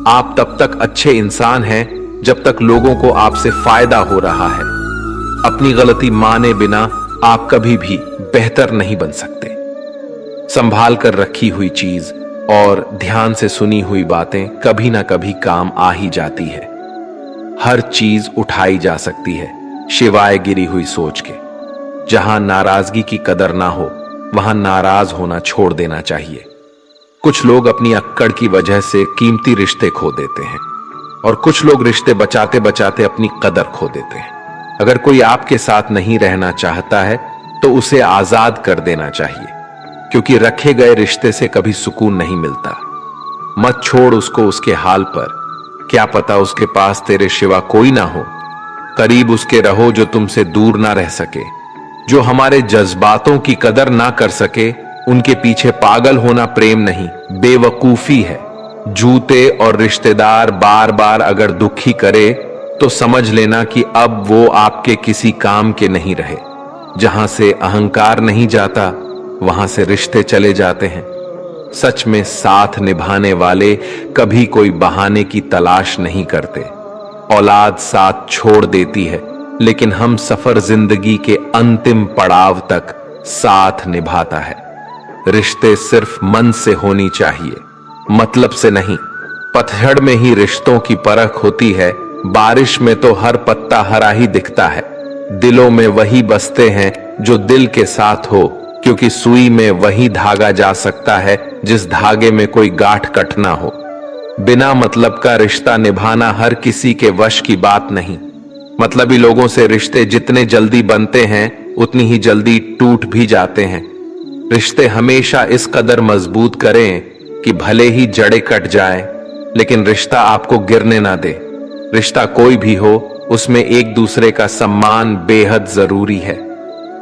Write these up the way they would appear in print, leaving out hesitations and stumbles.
आप तब तक अच्छे इंसान हैं जब तक लोगों को आपसे फायदा हो रहा है। अपनी गलती माने बिना आप कभी भी बेहतर नहीं बन सकते। संभाल कर रखी हुई चीज और ध्यान से सुनी हुई बातें कभी ना कभी काम आ ही जाती है। हर चीज उठाई जा सकती है शिवाय गिरी हुई सोच के। जहां नाराजगी की कदर ना हो वहां नाराज होना छोड़ देना चाहिए। कुछ लोग अपनी अक्कड़ की वजह से कीमती रिश्ते खो देते हैं और कुछ लोग रिश्ते बचाते बचाते अपनी कदर खो देते हैं। अगर कोई आपके साथ नहीं रहना चाहता है तो उसे आजाद कर देना चाहिए, क्योंकि रखे गए रिश्ते से कभी सुकून नहीं मिलता। मत छोड़ उसको उसके हाल पर, क्या पता उसके पास तेरे सिवा कोई ना हो। करीब उसके रहो जो तुमसे दूर ना रह सके। जो हमारे जज्बातों की कदर ना कर सके उनके पीछे पागल होना प्रेम नहीं, बेवकूफी है। जूते और रिश्तेदार बार बार अगर दुखी करे तो समझ लेना कि अब वो आपके किसी काम के नहीं रहे। जहां से अहंकार नहीं जाता वहां से रिश्ते चले जाते हैं। सच में साथ निभाने वाले कभी कोई बहाने की तलाश नहीं करते। औलाद साथ छोड़ देती है लेकिन हम सफर जिंदगी के अंतिम पड़ाव तक साथ निभाता है। रिश्ते सिर्फ मन से होनी चाहिए, मतलब से नहीं। पतझड़ में ही रिश्तों की परख होती है, बारिश में तो हर पत्ता हरा ही दिखता है। दिलों में वही बसते हैं जो दिल के साथ हो, क्योंकि सुई में वही धागा जा सकता है जिस धागे में कोई गांठ कट ना हो। बिना मतलब का रिश्ता निभाना हर किसी के वश की बात नहीं। मतलबी लोगों से रिश्ते जितने जल्दी बनते हैं उतनी ही जल्दी टूट भी जाते हैं। रिश्ते हमेशा इस कदर मजबूत करें कि भले ही जड़ें कट जाए लेकिन रिश्ता आपको गिरने ना दे। रिश्ता कोई भी हो उसमें एक दूसरे का सम्मान बेहद जरूरी है।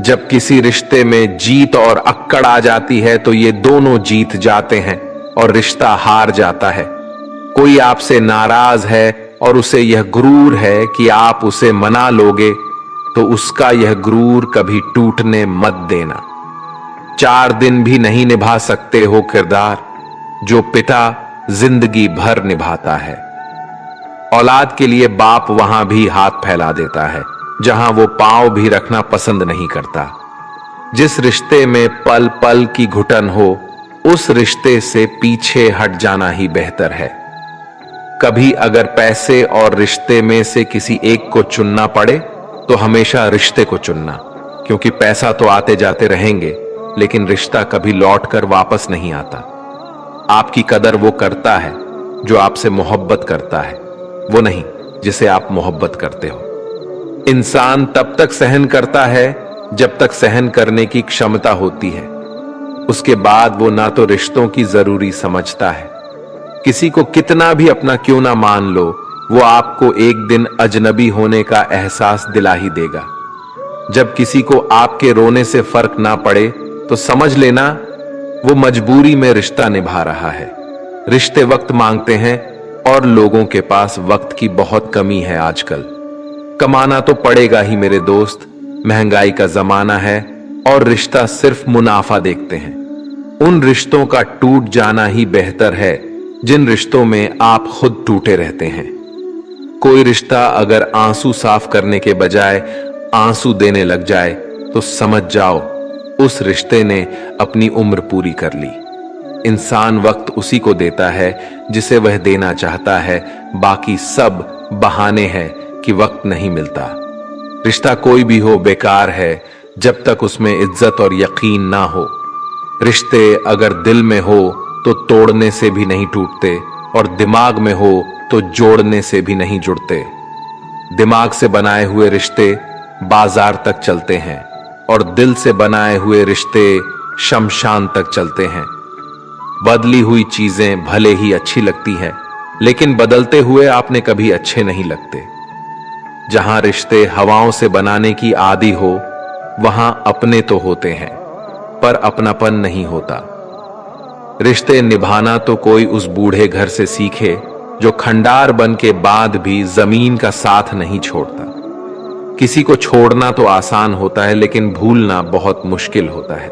जब किसी रिश्ते में जीत और अक्कड़ आ जाती है तो ये दोनों जीत जाते हैं और रिश्ता हार जाता है। कोई आपसे नाराज है और उसे यह गुरूर है कि आप उसे मना लोगे तो उसका यह गुरूर कभी टूटने मत देना। 4 दिन भी नहीं निभा सकते हो किरदार जो पिता जिंदगी भर निभाता है। औलाद के लिए बाप वहां भी हाथ फैला देता है जहां वो पांव भी रखना पसंद नहीं करता। जिस रिश्ते में पल पल की घुटन हो उस रिश्ते से पीछे हट जाना ही बेहतर है। कभी अगर पैसे और रिश्ते में से किसी एक को चुनना पड़े तो हमेशा रिश्ते को चुनना, क्योंकि पैसा तो आते जाते रहेंगे लेकिन रिश्ता कभी लौट कर वापस नहीं आता। आपकी कदर वो करता है जो आपसे मोहब्बत करता है, वो नहीं जिसे आप मोहब्बत करते हो। इंसान तब तक सहन करता है जब तक सहन करने की क्षमता होती है। उसके बाद वो ना तो रिश्तों की जरूरी समझता है। किसी को कितना भी अपना क्यों ना मान लो, वो आपको एक दिन अजनबी होने का एहसास दिला ही देगा। जब किसी को आपके रोने से फर्क ना पड़े तो समझ लेना वो मजबूरी में रिश्ता निभा रहा है। रिश्ते वक्त मांगते हैं और लोगों के पास वक्त की बहुत कमी है आजकल। कमाना तो पड़ेगा ही मेरे दोस्त, महंगाई का जमाना है और रिश्ता सिर्फ मुनाफा देखते हैं। उन रिश्तों का टूट जाना ही बेहतर है जिन रिश्तों में आप खुद टूटे रहते हैं। कोई रिश्ता अगर आंसू साफ करने के बजाय आंसू देने लग जाए तो समझ जाओ उस रिश्ते ने अपनी उम्र पूरी कर ली। इंसान वक्त उसी को देता है जिसे वह देना चाहता है, बाकी सब बहाने हैं कि वक्त नहीं मिलता। रिश्ता कोई भी हो बेकार है जब तक उसमें इज्जत और यकीन ना हो। रिश्ते अगर दिल में हो तो तोड़ने से भी नहीं टूटते और दिमाग में हो तो जोड़ने से भी नहीं जुड़ते। दिमाग से बनाए हुए रिश्ते बाजार तक चलते हैं और दिल से बनाए हुए रिश्ते शमशान तक चलते हैं। बदली हुई चीजें भले ही अच्छी लगती हैं लेकिन बदलते हुए आपने कभी अच्छे नहीं लगते। जहां रिश्ते हवाओं से बनाने की आदी हो वहां अपने तो होते हैं पर अपनापन नहीं होता। रिश्ते निभाना तो कोई उस बूढ़े घर से सीखे जो खंडार बन के बाद भी जमीन का साथ नहीं छोड़ता। किसी को छोड़ना तो आसान होता है लेकिन भूलना बहुत मुश्किल होता है।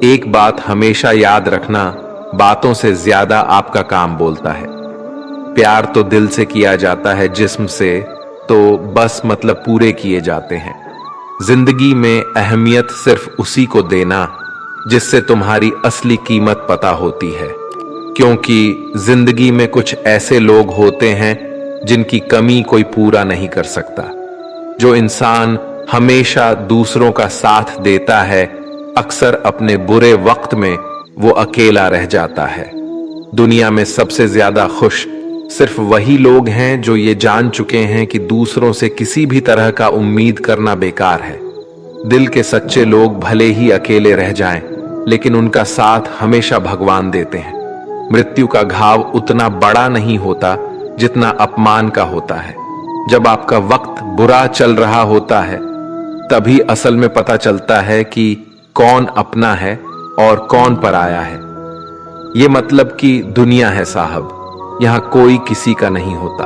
एक बात हमेशा याद रखना, बातों से ज्यादा आपका काम बोलता है। प्यार तो दिल से किया जाता है, जिस्म से तो बस मतलब पूरे किए जाते हैं। जिंदगी में अहमियत सिर्फ उसी को देना जिससे तुम्हारी असली कीमत पता होती है, क्योंकि जिंदगी में कुछ ऐसे लोग होते हैं जिनकी कमी कोई पूरा नहीं कर सकता। जो इंसान हमेशा दूसरों का साथ देता है, अक्सर अपने बुरे वक्त में वो अकेला रह जाता है। दुनिया में सबसे ज्यादा खुश सिर्फ वही लोग हैं जो ये जान चुके हैं कि दूसरों से किसी भी तरह का उम्मीद करना बेकार है। दिल के सच्चे लोग भले ही अकेले रह जाएं, लेकिन उनका साथ हमेशा भगवान देते हैं। मृत्यु का घाव उतना बड़ा नहीं होता जितना अपमान का होता है। जब आपका वक्त बुरा चल रहा होता है, तभी असल में पता चलता है कि कौन अपना है और कौन पराया है। ये मतलब कि दुनिया है साहब, यहां कोई किसी का नहीं होता।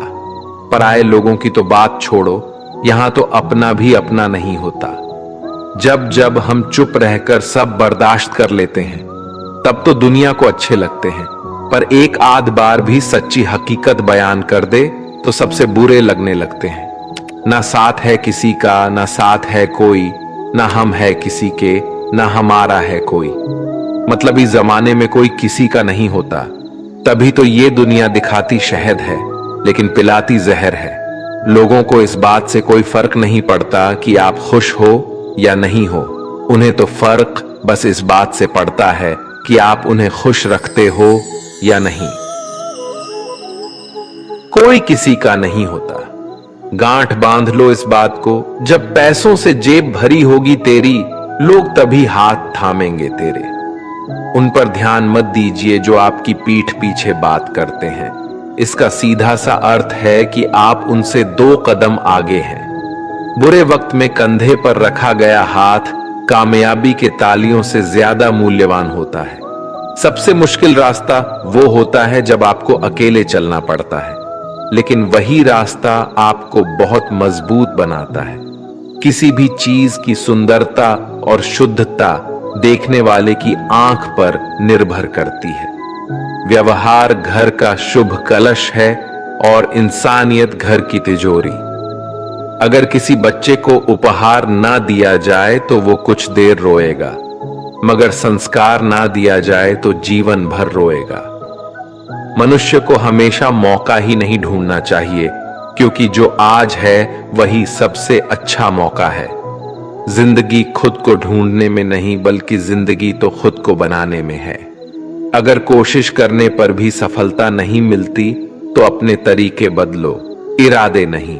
पराये लोगों की तो बात छोड़ो, यहां तो अपना भी अपना नहीं होता। जब जब हम चुप रहकर सब बर्दाश्त कर लेते हैं, तब तो दुनिया को अच्छे लगते हैं, पर एक आध बार भी सच्ची हकीकत बयान कर दे तो सबसे बुरे लगने लगते हैं। ना साथ है किसी का, ना साथ है कोई, ना हम है किसी के, ना हमारा है कोई। मतलब इस जमाने में कोई किसी का नहीं होता। तभी तो ये दुनिया दिखाती शहद है लेकिन पिलाती जहर है। लोगों को इस बात से कोई फर्क नहीं पड़ता कि आप खुश हो या नहीं हो। उन्हें तो फर्क बस इस बात से पड़ता है कि आप उन्हें खुश रखते हो या नहीं। कोई किसी का नहीं होता। गांठ बांध लो इस बात को, जब पैसों से जेब भरी होगी तेरी, लोग तभी हाथ थामेंगे तेरे। उन पर ध्यान मत दीजिए जो आपकी पीठ पीछे बात करते हैं। इसका सीधा सा अर्थ है कि आप उनसे 2 कदम आगे हैं। बुरे वक्त में कंधे पर रखा गया हाथ कामयाबी के तालियों से ज्यादा मूल्यवान होता है। सबसे मुश्किल रास्ता वो होता है जब आपको अकेले चलना पड़ता है, लेकिन वही रास्ता आपको बहुत मजबूत बनाता है। किसी भी चीज की सुंदरता और शुद्धता देखने वाले की आंख पर निर्भर करती है। व्यवहार घर का शुभ कलश है और इंसानियत घर की तिजोरी। अगर किसी बच्चे को उपहार ना दिया जाए तो वो कुछ देर रोएगा, मगर संस्कार ना दिया जाए तो जीवन भर रोएगा। मनुष्य को हमेशा मौका ही नहीं ढूंढना चाहिए, क्योंकि जो आज है वही सबसे अच्छा मौका है। जिंदगी खुद को ढूंढने में नहीं, बल्कि जिंदगी तो खुद को बनाने में है। अगर कोशिश करने पर भी सफलता नहीं मिलती तो अपने तरीके बदलो, इरादे नहीं।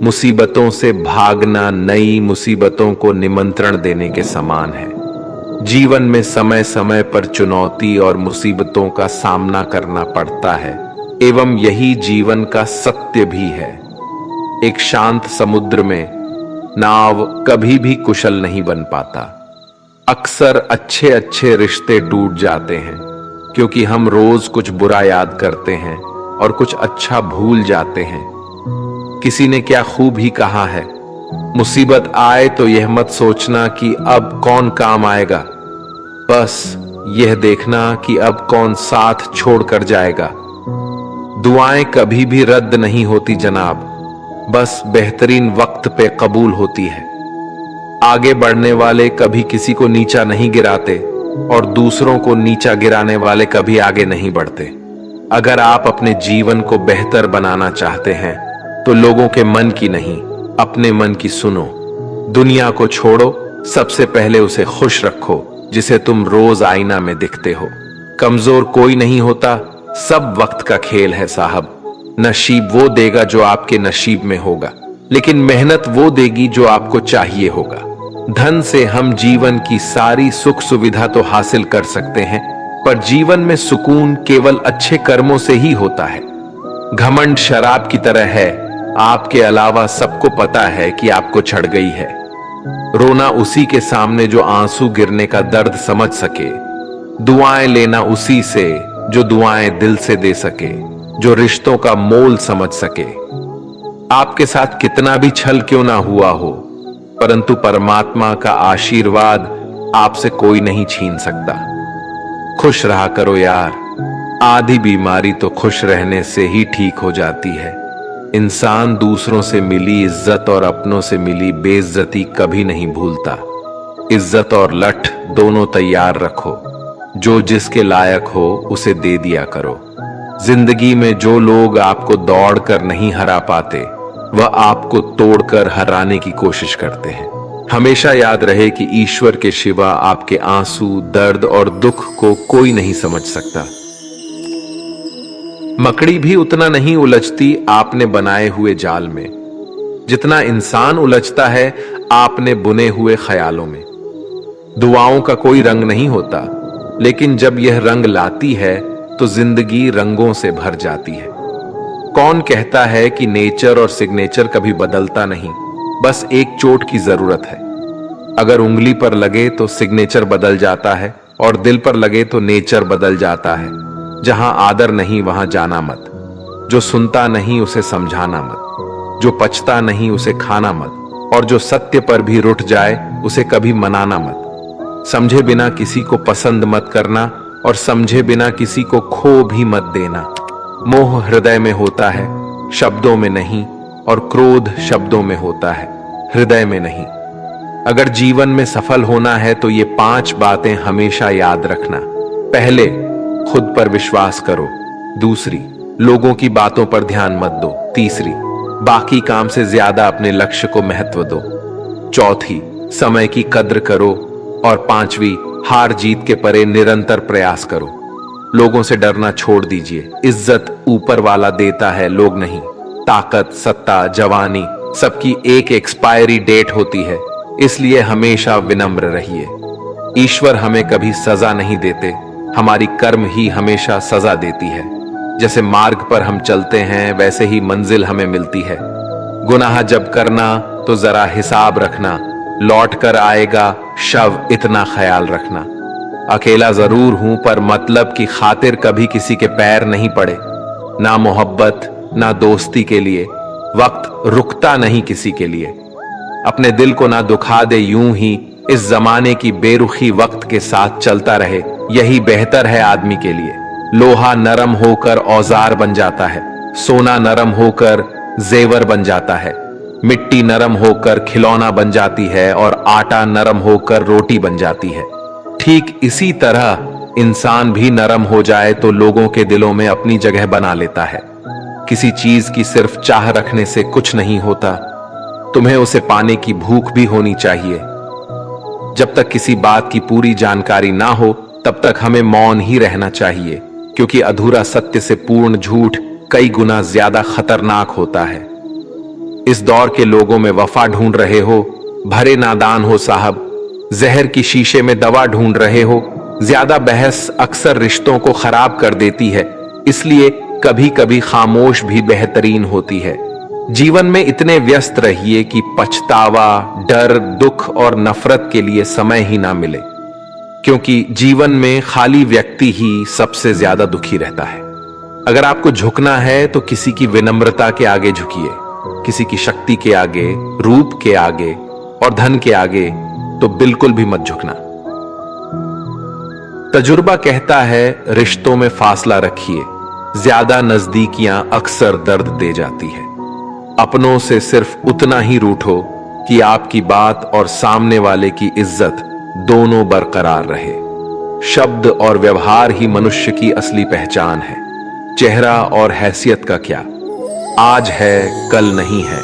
मुसीबतों से भागना नई मुसीबतों को निमंत्रण देने के समान है। जीवन में समय समय पर चुनौती और मुसीबतों का सामना करना पड़ता है, एवं यही जीवन का सत्य भी है। एक शांत समुद्र में नाव कभी भी कुशल नहीं बन पाता। अक्सर अच्छे अच्छे रिश्ते टूट जाते हैं क्योंकि हम रोज कुछ बुरा याद करते हैं और कुछ अच्छा भूल जाते हैं। किसी ने क्या खूब ही कहा है, मुसीबत आए तो यह मत सोचना कि अब कौन काम आएगा, बस यह देखना कि अब कौन साथ छोड़कर जाएगा। दुआएं कभी भी रद्द नहीं होती जनाब, बस बेहतरीन वक्त पे कबूल होती है। आगे बढ़ने वाले कभी किसी को नीचा नहीं गिराते और दूसरों को नीचा गिराने वाले कभी आगे नहीं बढ़ते। अगर आप अपने जीवन को बेहतर बनाना चाहते हैं तो लोगों के मन की नहीं, अपने मन की सुनो। दुनिया को छोड़ो, सबसे पहले उसे खुश रखो जिसे तुम रोज आईना में दिखते हो। कमजोर कोई नहीं होता, सब वक्त का खेल है साहब। नसीब वो देगा जो आपके नसीब में होगा, लेकिन मेहनत वो देगी जो आपको चाहिए होगा। धन से हम जीवन की सारी सुख सुविधा तो हासिल कर सकते हैं, पर जीवन में सुकून केवल अच्छे कर्मों से ही होता है। घमंड शराब की तरह है, आपके अलावा सबको पता है कि आपको चढ़ गई है। रोना उसी के सामने जो आंसू गिरने का दर्द समझ सके। दुआएं लेना उसी से जो दुआएं दिल से दे सके, जो रिश्तों का मोल समझ सके। आपके साथ कितना भी छल क्यों ना हुआ हो, परंतु परमात्मा का आशीर्वाद आपसे कोई नहीं छीन सकता। खुश रहा करो यार, आधी बीमारी तो खुश रहने से ही ठीक हो जाती है। इंसान दूसरों से मिली इज्जत और अपनों से मिली बेइज्जती कभी नहीं भूलता। इज्जत और लठ दोनों तैयार रखो, जो जिसके लायक हो उसे दे दिया करो। जिंदगी में जो लोग आपको दौड़कर नहीं हरा पाते, वह आपको तोड़कर हराने की कोशिश करते हैं। हमेशा याद रहे कि ईश्वर के सिवा आपके आंसू, दर्द और दुख को कोई नहीं समझ सकता। मकड़ी भी उतना नहीं उलझती आपने बनाए हुए जाल में, जितना इंसान उलझता है आपने बुने हुए ख्यालों में। दुआओं का कोई रंग नहीं होता, लेकिन जब यह रंग लाती है तो जिंदगी रंगों से भर जाती है। कौन कहता है कि नेचर और सिग्नेचर कभी बदलता नहीं, बस एक चोट की जरूरत है। अगर उंगली पर लगे तो सिग्नेचर बदल जाता है और दिल पर लगे तो नेचर बदल जाता है। जहां आदर नहीं वहां जाना मत, जो सुनता नहीं उसे समझाना मत, जो पचता नहीं उसे खाना मत, और जो सत्य पर भी रुठ जाए उसे कभी मनाना मत। समझे बिना किसी को पसंद मत करना और समझे बिना किसी को खो भी मत देना। मोह हृदय में होता है, शब्दों में नहीं, और क्रोध शब्दों में होता है, हृदय में नहीं। अगर जीवन में सफल होना है तो ये 5 बातें हमेशा याद रखना। पहले, खुद पर विश्वास करो। दूसरी, लोगों की बातों पर ध्यान मत दो। तीसरी, बाकी काम से ज्यादा अपने लक्ष्य को महत्व दो। चौथी, समय की कद्र करो। और पांचवी, हार जीत के परे निरंतर प्रयास करो। लोगों से डरना छोड़ दीजिए। इज्जत ऊपर वाला देता है, लोग नहीं। ताकत, सत्ता, जवानी सबकी एक एक्सपायरी डेट होती है, इसलिए हमेशा विनम्र रहिए। ईश्वर हमें कभी सजा नहीं देते, हमारी कर्म ही हमेशा सजा देती है। जैसे मार्ग पर हम चलते हैं वैसे ही मंजिल हमें मिलती है। गुनाह जब करना तो जरा हिसाब रखना, लौट कर आएगा शव, इतना ख्याल रखना। अकेला जरूर हूं पर मतलब की खातिर कभी किसी के पैर नहीं पड़े। ना मोहब्बत ना दोस्ती के लिए वक्त रुकता नहीं किसी के लिए। अपने दिल को ना दुखा दे यूं ही, इस जमाने की बेरुखी वक्त के साथ चलता रहे, यही बेहतर है आदमी के लिए। लोहा नरम होकर औजार बन जाता है, सोना नरम होकर जेवर बन जाता है, मिट्टी नरम होकर खिलौना बन जाती है और आटा नरम होकर रोटी बन जाती है। ठीक इसी तरह इंसान भी नरम हो जाए तो लोगों के दिलों में अपनी जगह बना लेता है। किसी चीज की सिर्फ चाह रखने से कुछ नहीं होता, तुम्हें उसे पाने की भूख भी होनी चाहिए। जब तक किसी बात की पूरी जानकारी ना हो तब तक हमें मौन ही रहना चाहिए, क्योंकि अधूरा सत्य से पूर्ण झूठ कई गुना ज्यादा खतरनाक होता है। इस दौर के लोगों में वफा ढूंढ रहे हो, भरे नादान हो साहब। जहर की शीशे में दवा ढूंढ रहे हो। ज्यादा बहस अक्सर रिश्तों को खराब कर देती है, इसलिए कभी कभी खामोश भी बेहतरीन होती है। जीवन में इतने व्यस्त रहिए कि पछतावा, डर, दुख और नफरत के लिए समय ही ना मिले, क्योंकि जीवन में खाली व्यक्ति ही सबसे ज्यादा दुखी रहता है। अगर आपको झुकना है तो किसी की विनम्रता के आगे झुकिए, किसी की शक्ति के आगे, रूप के आगे और धन के आगे तो बिल्कुल भी मत झुकना। तजुर्बा कहता है रिश्तों में फासला रखिए, ज्यादा नजदीकियां अक्सर दर्द दे जाती है। अपनों से सिर्फ उतना ही रूठो कि आपकी बात और सामने वाले की इज्जत दोनों बरकरार रहे। शब्द और व्यवहार ही मनुष्य की असली पहचान है। चेहरा और हैसियत का क्या, आज है कल नहीं है।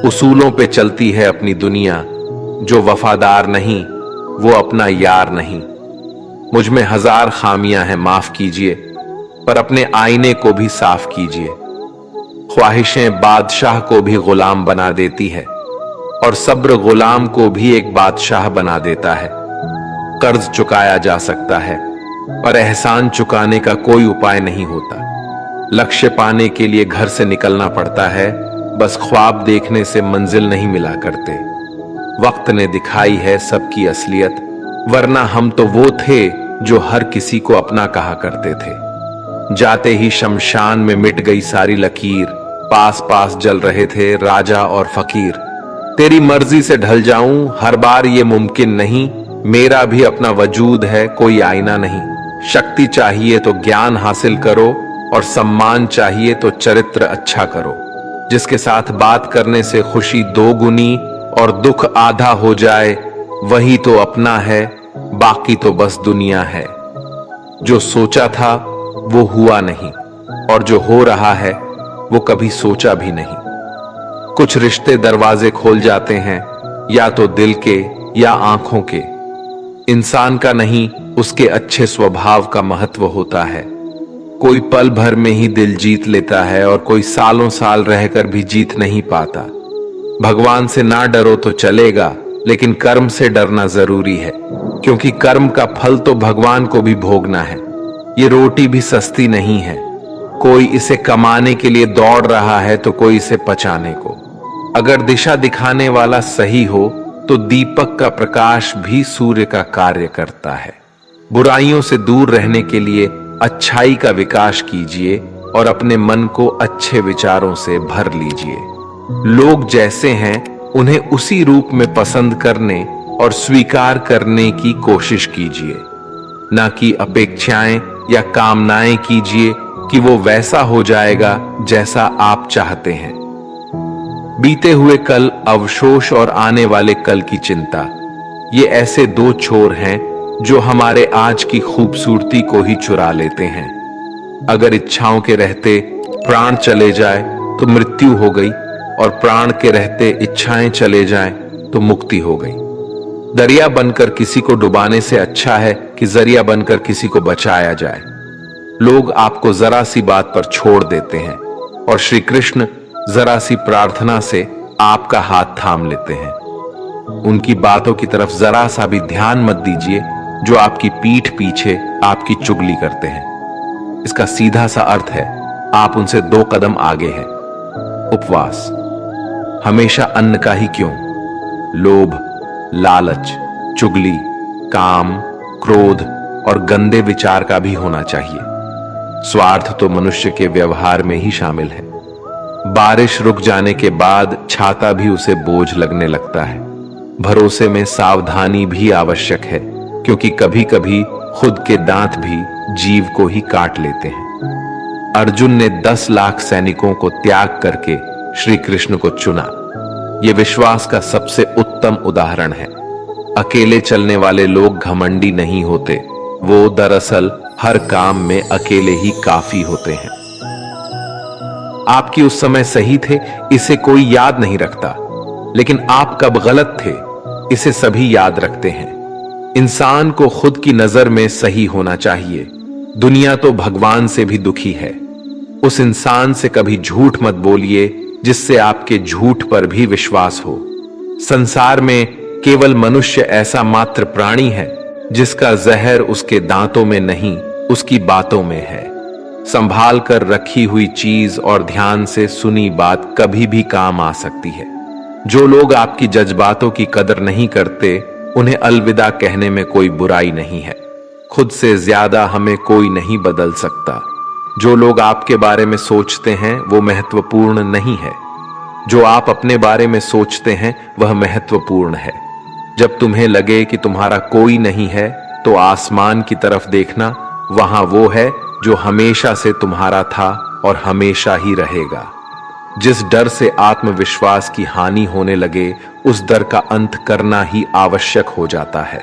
उसूलों पे चलती है अपनी दुनिया, जो वफादार नहीं वो अपना यार नहीं। मुझ में 1000 खामियां हैं, माफ कीजिए, पर अपने आईने को भी साफ कीजिए। ख्वाहिशें बादशाह को भी गुलाम बना देती है और सब्र गुलाम को भी एक बादशाह बना देता है। कर्ज चुकाया जा सकता है पर एहसान चुकाने का कोई उपाय नहीं होता। लक्ष्य पाने के लिए घर से निकलना पड़ता है, बस ख्वाब देखने से मंजिल नहीं मिला करते। वक्त ने दिखाई है सबकी असलियत, वरना हम तो वो थे जो हर किसी को अपना कहा करते थे। जाते ही शमशान में मिट गई सारी लकीर, पास पास जल रहे थे राजा और फकीर। तेरी मर्जी से ढल जाऊं हर बार ये मुमकिन नहीं, मेरा भी अपना वजूद है कोई आईना नहीं। शक्ति चाहिए तो ज्ञान हासिल करो और सम्मान चाहिए तो चरित्र अच्छा करो। जिसके साथ बात करने से खुशी दोगुनी और दुख आधा हो जाए, वही तो अपना है, बाकी तो बस दुनिया है। जो सोचा था वो हुआ नहीं, और जो हो रहा है वो कभी सोचा भी नहीं। कुछ रिश्ते दरवाजे खोल जाते हैं, या तो दिल के या आंखों के। इंसान का नहीं, उसके अच्छे स्वभाव का महत्व होता है। कोई पल भर में ही दिल जीत लेता है और कोई सालों साल रहकर भी जीत नहीं पाता। भगवान से ना डरो तो चलेगा, लेकिन कर्म से डरना जरूरी है, क्योंकि कर्म का फल तो भगवान को भी भोगना है। ये रोटी भी सस्ती नहीं है, कोई इसे कमाने के लिए दौड़ रहा है तो कोई इसे पचाने को। अगर दिशा दिखाने वाला सही हो तो दीपक का प्रकाश भी सूर्य का कार्य करता है। बुराइयों से दूर रहने के लिए अच्छाई का विकास कीजिए और अपने मन को अच्छे विचारों से भर लीजिए। लोग जैसे हैं उन्हें उसी रूप में पसंद करने और स्वीकार करने की कोशिश कीजिए, ना कि अपेक्षाएं या कामनाएं कीजिए कि वो वैसा हो जाएगा जैसा आप चाहते हैं। बीते हुए कल, अवशोष और आने वाले कल की चिंता, ये ऐसे दो छोर हैं जो हमारे आज की खूबसूरती को ही चुरा लेते हैं। अगर इच्छाओं के रहते प्राण चले जाए तो मृत्यु हो गई, और प्राण के रहते इच्छाएं चले जाएं तो मुक्ति हो गई। दरिया बनकर किसी को डुबाने से अच्छा है कि जरिया बनकर किसी को बचाया जाए। लोग आपको जरा सी बात पर छोड़ देते हैं, और श्री कृष्ण जरा सी प्रार्थना से आपका हाथ थाम लेते हैं। उनकी बातों की तरफ जरा सा भी ध्यान मत दीजिए जो आपकी पीठ पीछे आपकी चुगली करते हैं। इसका सीधा सा अर्थ है, आप उनसे 2 कदम आगे हैं। उपवास। हमेशा अन्न का ही क्यों, लोभ, लालच, चुगली, काम, क्रोध और गंदे विचार का भी होना चाहिए। स्वार्थ तो मनुष्य के व्यवहार में ही शामिल है। बारिश रुक जाने के बाद छाता भी उसे बोझ लगने लगता है। भरोसे में सावधानी भी आवश्यक है, क्योंकि कभी कभी खुद के दांत भी जीव को ही काट लेते हैं। अर्जुन ने 10 लाख सैनिकों को त्याग करके श्री कृष्ण को चुना। यह विश्वास का सबसे उत्तम उदाहरण है। अकेले चलने वाले लोग घमंडी नहीं होते, वो दरअसल हर काम में अकेले ही काफी होते हैं। आपकी उस समय सही थे, इसे कोई याद नहीं रखता, लेकिन आप कब गलत थे, इसे सभी याद रखते हैं। इंसान को खुद की नजर में सही होना चाहिए। दुनिया तो भगवान से भी दुखी है। उस इंसान से कभी झूठ मत बोलिए जिससे आपके झूठ पर भी विश्वास हो। संसार में केवल मनुष्य ऐसा मात्र प्राणी है जिसका जहर उसके दांतों में नहीं, उसकी बातों में है। संभाल कर रखी हुई चीज और ध्यान से सुनी बात कभी भी काम आ सकती है। जो लोग आपकी जज्बातों की कदर नहीं करते, उन्हें अलविदा कहने में कोई बुराई नहीं है। खुद से ज्यादा हमें कोई नहीं बदल सकता। जो लोग आपके बारे में सोचते हैं वो महत्वपूर्ण नहीं है। जो आप अपने बारे में सोचते हैं वह महत्वपूर्ण है। जब तुम्हें लगे कि तुम्हारा कोई नहीं है तो आसमान की तरफ देखना, वहां वो है जो हमेशा से तुम्हारा था और हमेशा ही रहेगा। जिस डर से आत्मविश्वास की हानि होने लगे, उस डर का अंत करना ही आवश्यक हो जाता है।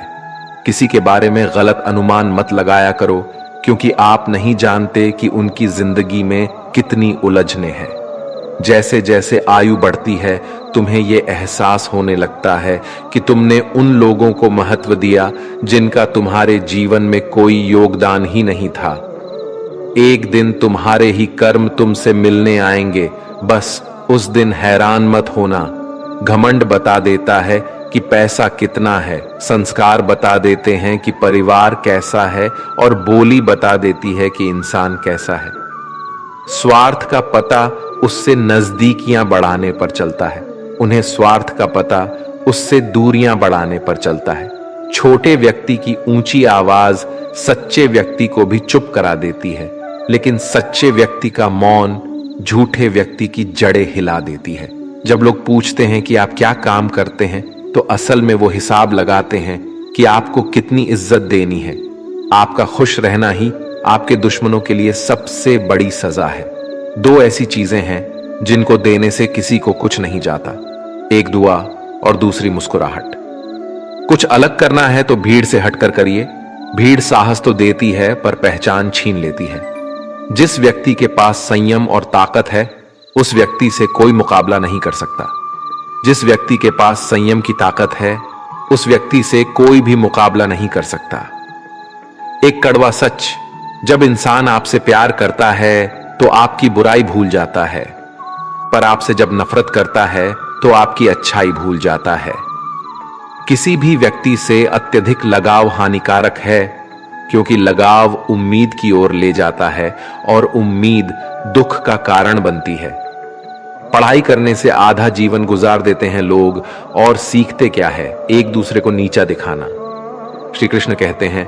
किसी के बारे में गलत अनुमान मत लगाया करो, क्योंकि आप नहीं जानते कि उनकी जिंदगी में कितनी उलझने हैं। जैसे जैसे आयु बढ़ती है, तुम्हें यह एहसास होने लगता है कि तुमने उन लोगों को महत्व दिया जिनका तुम्हारे जीवन में कोई योगदान ही नहीं था। एक दिन तुम्हारे ही कर्म तुमसे मिलने आएंगे, बस उस दिन हैरान मत होना। घमंड बता देता है कि पैसा कितना है, संस्कार बता देते हैं कि परिवार कैसा है, और बोली बता देती है कि इंसान कैसा है। स्वार्थ का पता उससे नजदीकियां बढ़ाने पर चलता है, उन्हें स्वार्थ का पता उससे दूरियां बढ़ाने पर चलता है। छोटे व्यक्ति की ऊंची आवाज सच्चे व्यक्ति को भी चुप करा देती है, लेकिन सच्चे व्यक्ति का मौन झूठे व्यक्ति की जड़ें हिला देती है। जब लोग पूछते हैं कि आप क्या काम करते हैं, तो असल में वो हिसाब लगाते हैं कि आपको कितनी इज्जत देनी है। आपका खुश रहना ही आपके दुश्मनों के लिए सबसे बड़ी सजा है। दो ऐसी चीजें हैं जिनको देने से किसी को कुछ नहीं जाता, एक दुआ और दूसरी मुस्कुराहट। कुछ अलग करना है तो भीड़ से हटकर करिए। भीड़ साहस तो देती है पर पहचान छीन लेती है। जिस व्यक्ति के पास संयम और ताकत है उस व्यक्ति से कोई मुकाबला नहीं कर सकता। जिस व्यक्ति के पास संयम की ताकत है उस व्यक्ति से कोई भी मुकाबला नहीं कर सकता। एक कड़वा सच, जब इंसान आपसे प्यार करता है तो आपकी बुराई भूल जाता है, पर आपसे जब नफरत करता है तो आपकी अच्छाई भूल जाता है। किसी भी व्यक्ति से अत्यधिक लगाव हानिकारक है, क्योंकि लगाव उम्मीद की ओर ले जाता है और उम्मीद दुख का कारण बनती है। पढ़ाई करने से आधा जीवन गुजार देते हैं लोग और सीखते क्या है, एक दूसरे को नीचा दिखाना। श्री कृष्ण कहते हैं,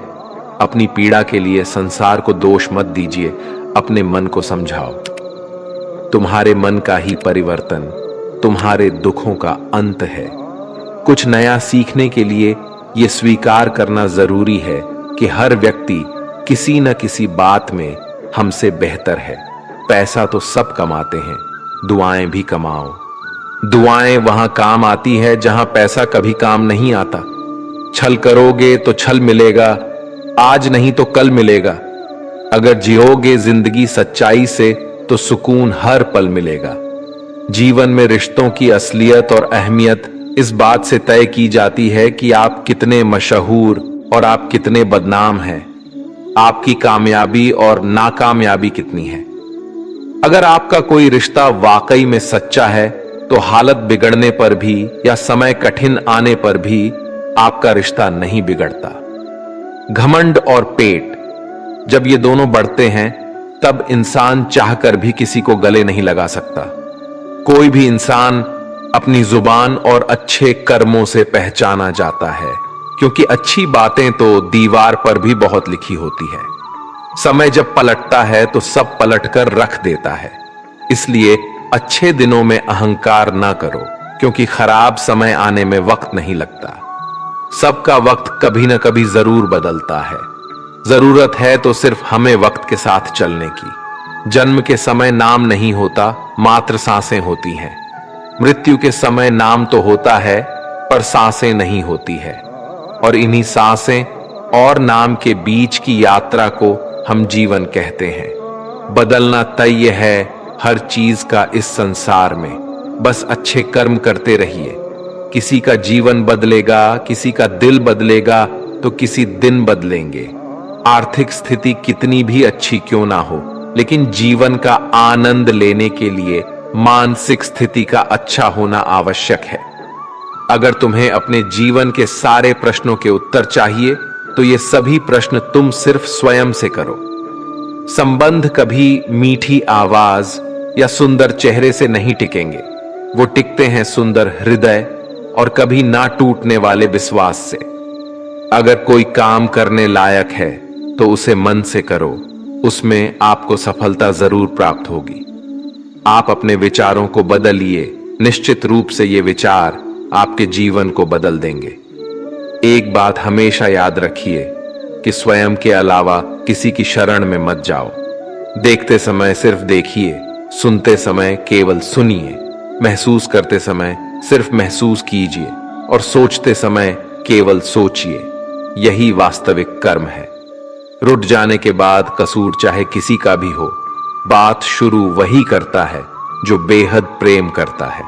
अपनी पीड़ा के लिए संसार को दोष मत दीजिए, अपने मन को समझाओ। तुम्हारे मन का ही परिवर्तन तुम्हारे दुखों का अंत है। कुछ नया सीखने के लिए यह स्वीकार करना जरूरी है कि हर व्यक्ति किसी न किसी बात में हमसे बेहतर है। पैसा तो सब कमाते हैं, दुआएं भी कमाओ। दुआएं वहां काम आती है जहां पैसा कभी काम नहीं आता। छल करोगे तो छल मिलेगा, आज नहीं तो कल मिलेगा। अगर जियोगे जिंदगी सच्चाई से तो सुकून हर पल मिलेगा। जीवन में रिश्तों की असलियत और अहमियत इस बात से तय की जाती है कि आप कितने मशहूर और आप कितने बदनाम हैं, आपकी कामयाबी और नाकामयाबी कितनी है। अगर आपका कोई रिश्ता वाकई में सच्चा है तो हालत बिगड़ने पर भी या समय कठिन आने पर भी आपका रिश्ता नहीं बिगड़ता। घमंड और पेट, जब ये दोनों बढ़ते हैं तब इंसान चाहकर भी किसी को गले नहीं लगा सकता। कोई भी इंसान अपनी जुबान और अच्छे कर्मों से पहचाना जाता है, क्योंकि अच्छी बातें तो दीवार पर भी बहुत लिखी होती है। समय जब पलटता है तो सब पलटकर रख देता है। इसलिए अच्छे दिनों में अहंकार ना करो, क्योंकि खराब समय आने में वक्त नहीं लगता। सबका वक्त कभी ना कभी जरूर बदलता है। जरूरत है तो सिर्फ हमें वक्त के साथ चलने की। जन्म के समय नाम नहीं होता, मात्र सांसें होती हैं। मृत्यु के समय नाम तो होता है पर सांसें नहीं होती है। और इन्हीं सांसें और नाम के बीच की यात्रा को हम जीवन कहते हैं। बदलना तय है हर चीज का इस संसार में, बस अच्छे कर्म करते रहिए। किसी का जीवन बदलेगा, किसी का दिल बदलेगा तो किसी दिन बदलेंगे। आर्थिक स्थिति कितनी भी अच्छी क्यों ना हो, लेकिन जीवन का आनंद लेने के लिए मानसिक स्थिति का अच्छा होना आवश्यक है। अगर तुम्हें अपने जीवन के सारे प्रश्नों के उत्तर चाहिए तो ये सभी प्रश्न तुम सिर्फ स्वयं से करो। संबंध कभी मीठी आवाज या सुंदर चेहरे से नहीं टिकेंगे, वो टिकते हैं सुंदर हृदय और कभी ना टूटने वाले विश्वास से। अगर कोई काम करने लायक है तो उसे मन से करो, उसमें आपको सफलता जरूर प्राप्त होगी। आप अपने विचारों को बदलिए, निश्चित रूप से ये विचार आपके जीवन को बदल देंगे। एक बात हमेशा याद रखिए कि स्वयं के अलावा किसी की शरण में मत जाओ। देखते समय सिर्फ देखिए, सुनते समय केवल सुनिए, महसूस करते समय सिर्फ महसूस कीजिए और सोचते समय केवल सोचिए। यही वास्तविक कर्म है। रुठ जाने के बाद कसूर चाहे किसी का भी हो, बात शुरू वही करता है जो बेहद प्रेम करता है।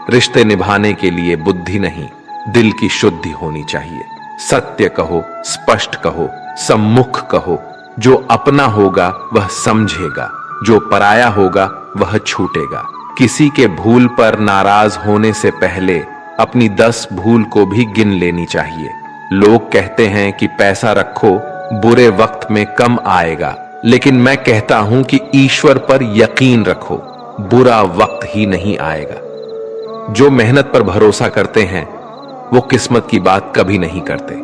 रिश्ते निभाने के लिए बुद्धि नहीं, दिल की शुद्धि होनी चाहिए। सत्य कहो, स्पष्ट कहो, सम्मुख कहो। जो अपना होगा वह समझेगा, जो पराया होगा वह छूटेगा। किसी के भूल पर नाराज होने से पहले अपनी 10 भूल को भी गिन लेनी चाहिए। लोग कहते हैं कि पैसा रखो, बुरे वक्त में कम आएगा, लेकिन मैं कहता हूं कि ईश्वर पर यकीन रखो, बुरा वक्त ही नहीं आएगा। जो मेहनत पर भरोसा करते हैं वो किस्मत की बात कभी नहीं करते।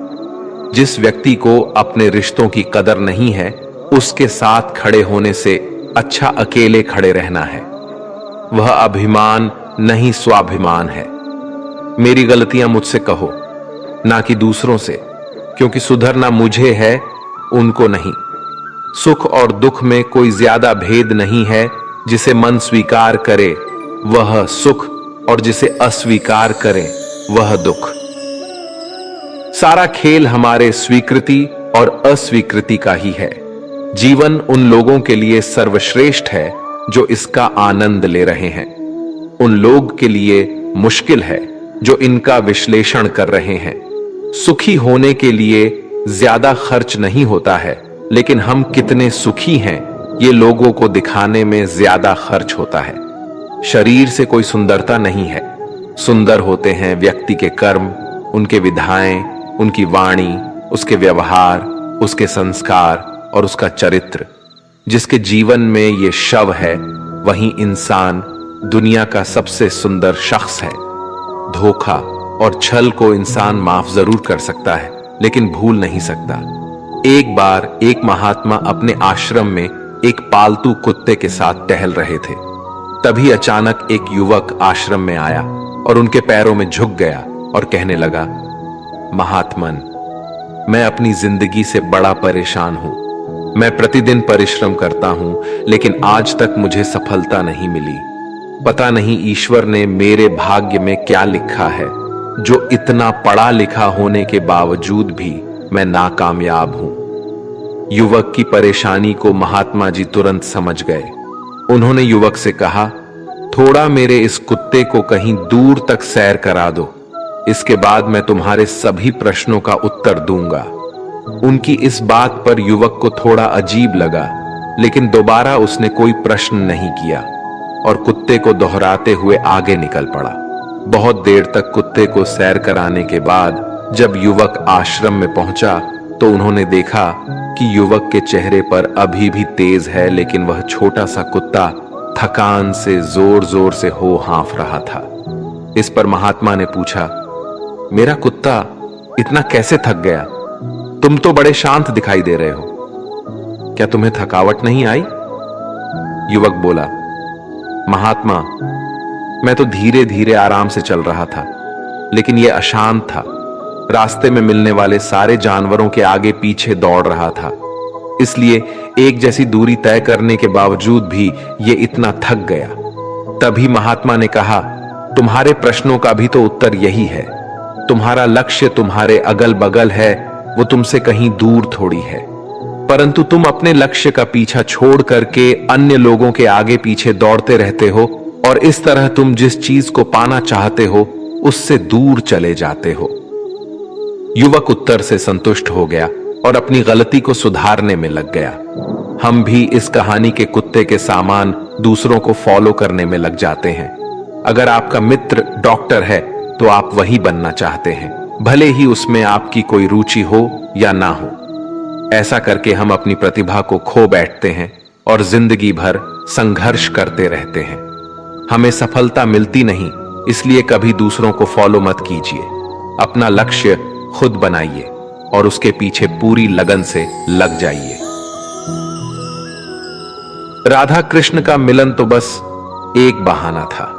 जिस व्यक्ति को अपने रिश्तों की कदर नहीं है, उसके साथ खड़े होने से अच्छा अकेले खड़े रहना है। वह अभिमान नहीं स्वाभिमान है। मेरी गलतियां मुझसे कहो, ना कि दूसरों से, क्योंकि सुधरना मुझे है, उनको नहीं। सुख और दुख में कोई ज्यादा भेद नहीं है। जिसे मन स्वीकार करे वह सुख, और जिसे अस्वीकार करे वह दुख। सारा खेल हमारे स्वीकृति और अस्वीकृति का ही है। जीवन उन लोगों के लिए सर्वश्रेष्ठ है जो इसका आनंद ले रहे हैं। उन लोग के लिए मुश्किल है जो इनका विश्लेषण कर रहे हैं। सुखी होने के लिए ज्यादा खर्च नहीं होता है, लेकिन हम कितने सुखी हैं ये लोगों को दिखाने में ज्यादा खर्च होता है। शरीर से कोई सुंदरता नहीं है। सुंदर होते हैं व्यक्ति के कर्म, उनके विधाएं, उनकी वाणी, उसके व्यवहार, उसके संस्कार और उसका चरित्र। जिसके जीवन में ये शव है वही इंसान दुनिया का सबसे सुंदर शख्स है। धोखा और छल को इंसान माफ जरूर कर सकता है, लेकिन भूल नहीं सकता। एक बार एक महात्मा अपने आश्रम में एक पालतू कुत्ते के साथ टहल रहे थे। तभी अचानक एक युवक आश्रम में आया और उनके पैरों में झुक गया और कहने लगा, महात्मन, मैं अपनी जिंदगी से बड़ा परेशान हूं। मैं प्रतिदिन परिश्रम करता हूं, लेकिन आज तक मुझे सफलता नहीं मिली। पता नहीं ईश्वर ने मेरे भाग्य में क्या लिखा है, जो इतना पढ़ा लिखा होने के बावजूद भी मैं नाकामयाब हूं। युवक की परेशानी को महात्मा जी तुरंत समझ गए। उन्होंने युवक से कहा, थोड़ा मेरे इस कुत्ते को कहीं दूर तक सैर करा दो, इसके बाद मैं तुम्हारे सभी प्रश्नों का उत्तर दूंगा। उनकी इस बात पर युवक को थोड़ा अजीब लगा, लेकिन दोबारा उसने कोई प्रश्न नहीं किया और कुत्ते को दोहराते हुए आगे निकल पड़ा। बहुत देर तक कुत्ते को सैर कराने के बाद जब युवक आश्रम में पहुंचा तो उन्होंने देखा कि युवक के चेहरे पर अभी भी तेज है, लेकिन वह छोटा सा कुत्ता थकान से जोर जोर से हो हाँफ रहा था। इस पर महात्मा ने पूछा, मेरा कुत्ता इतना कैसे थक गया? तुम तो बड़े शांत दिखाई दे रहे हो, क्या तुम्हें थकावट नहीं आई? युवक बोला, महात्मा, मैं तो धीरे धीरे आराम से चल रहा था, लेकिन यह अशांत था। रास्ते में मिलने वाले सारे जानवरों के आगे पीछे दौड़ रहा था, इसलिए एक जैसी दूरी तय करने के बावजूद भी ये इतना थक गया। तभी महात्मा ने कहा, तुम्हारे प्रश्नों का भी तो उत्तर यही है। तुम्हारा लक्ष्य तुम्हारे अगल बगल है, वो तुमसे कहीं दूर थोड़ी है। परंतु तुम अपने लक्ष्य का पीछा छोड़ करके अन्य लोगों के आगे पीछे दौड़ते रहते हो, और इस तरह तुम जिस चीज को पाना चाहते हो उससे दूर चले जाते हो। युवक उत्तर से संतुष्ट हो गया और अपनी गलती को सुधारने में लग गया। हम भी इस कहानी के कुत्ते के सामान दूसरों को फॉलो करने में लग जाते हैं। अगर आपका मित्र डॉक्टर है तो आप वही बनना चाहते हैं, भले ही उसमें आपकी कोई रुचि हो या ना हो। ऐसा करके हम अपनी प्रतिभा को खो बैठते हैं और जिंदगी भर संघर्ष करते रहते हैं। हमें सफलता मिलती नहीं, इसलिए कभी दूसरों को फॉलो मत कीजिए। अपना लक्ष्य खुद बनाइए और उसके पीछे पूरी लगन से लग जाइए। राधा कृष्ण का मिलन तो बस एक बहाना था।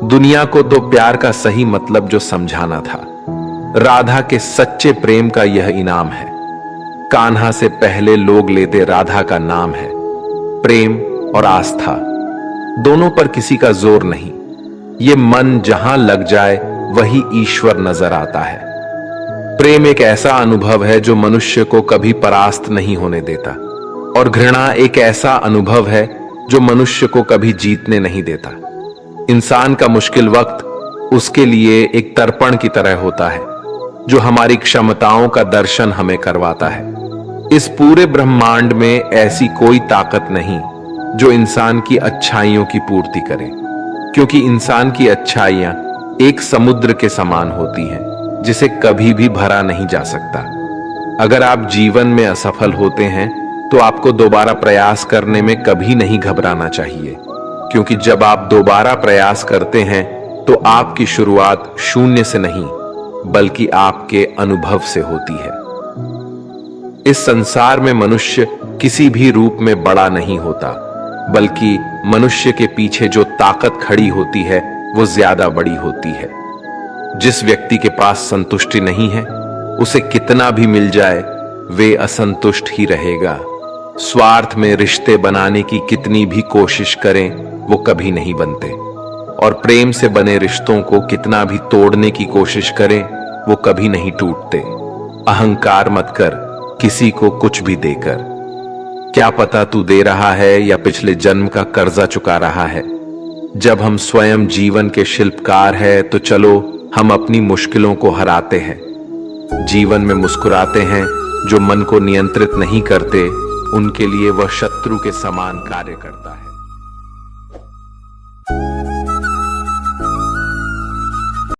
दुनिया को तो प्यार का सही मतलब जो समझाना था। राधा के सच्चे प्रेम का यह इनाम है। कान्हा से पहले लोग लेते राधा का नाम है। प्रेम और आस्था दोनों पर किसी का जोर नहीं। ये मन जहां लग जाए वही ईश्वर नजर आता है। प्रेम एक ऐसा अनुभव है जो मनुष्य को कभी परास्त नहीं होने देता, और घृणा एक ऐसा अनुभव है जो मनुष्य को कभी जीतने नहीं देता। इंसान का मुश्किल वक्त उसके लिए एक दर्पण की तरह होता है जो हमारी क्षमताओं का दर्शन हमें करवाता है। इस पूरे ब्रह्मांड में ऐसी कोई ताकत नहीं जो इंसान की अच्छाइयों की पूर्ति करे, क्योंकि इंसान की अच्छाइयां एक समुद्र के समान होती हैं जिसे कभी भी भरा नहीं जा सकता। अगर आप जीवन में असफल होते हैं तो आपको दोबारा प्रयास करने में कभी नहीं घबराना चाहिए, क्योंकि जब आप दोबारा प्रयास करते हैं तो आपकी शुरुआत शून्य से नहीं बल्कि आपके अनुभव से होती है। इस संसार में मनुष्य किसी भी रूप में बड़ा नहीं होता, बल्कि मनुष्य के पीछे जो ताकत खड़ी होती है वो ज्यादा बड़ी होती है। जिस व्यक्ति के पास संतुष्टि नहीं है, उसे कितना भी मिल जाए वे असंतुष्ट ही रहेगा। स्वार्थ में रिश्ते बनाने की कितनी भी कोशिश करें वो कभी नहीं बनते, और प्रेम से बने रिश्तों को कितना भी तोड़ने की कोशिश करें वो कभी नहीं टूटते। अहंकार मत कर किसी को कुछ भी देकर, क्या पता तू दे रहा है या पिछले जन्म का कर्जा चुका रहा है। जब हम स्वयं जीवन के शिल्पकार हैं तो चलो हम अपनी मुश्किलों को हराते हैं, जीवन में मुस्कुराते हैं। जो मन को नियंत्रित नहीं करते उनके लिए वह शत्रु के समान कार्य करता है।